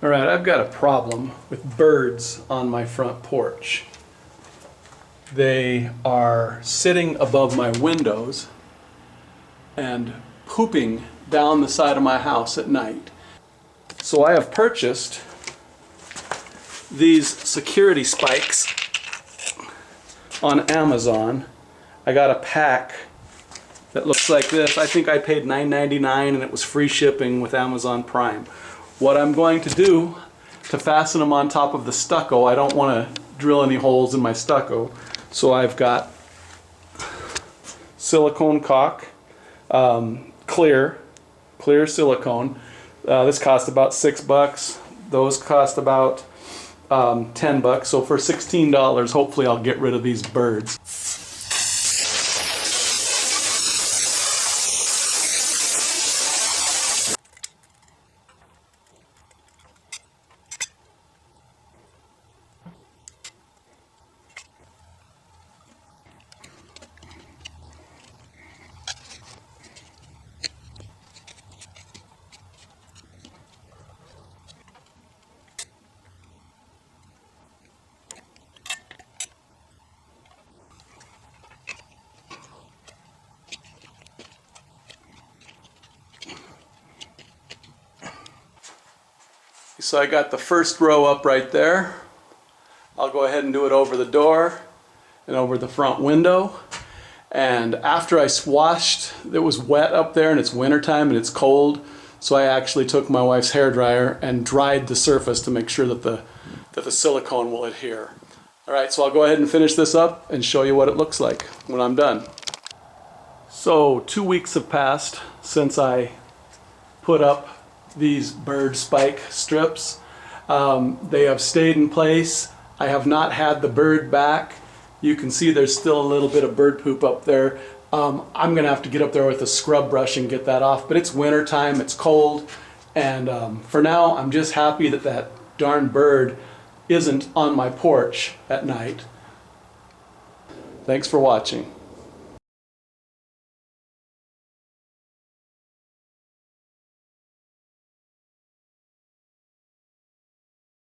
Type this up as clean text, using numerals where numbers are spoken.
Alright, I've got a problem with birds on my front porch. They are sitting above my windows and pooping down the side of my house at night. So I have purchased these security spikes on Amazon. I got a pack that looks like this. I think I paid $9.99 and it was free shipping with Amazon Prime. What I'm going to do to fasten them on top of the stucco, I don't want to drill any holes in my stucco, so I've got silicone caulk, clear silicone. This cost about $6. Those cost about $10. So for $16, hopefully I'll get rid of these birds. So I got the first row up right there. I'll go ahead and do it over the door and over the front window. And after I washed, it was wet up there and it's wintertime and it's cold, so I actually took my wife's hairdryer and dried the surface to make sure that the silicone will adhere. Alright, so I'll go ahead and finish this up and show you what it looks like when I'm done. So 2 weeks have passed since I put up these bird spike strips. They have stayed in place. I have not had the bird back. You can see there's still a little bit of bird poop up there. I'm gonna have to get up there with a scrub brush and get that off, but it's winter time, it's cold, and for now I'm just happy that that darn bird isn't on my porch at night. Thanks for watching.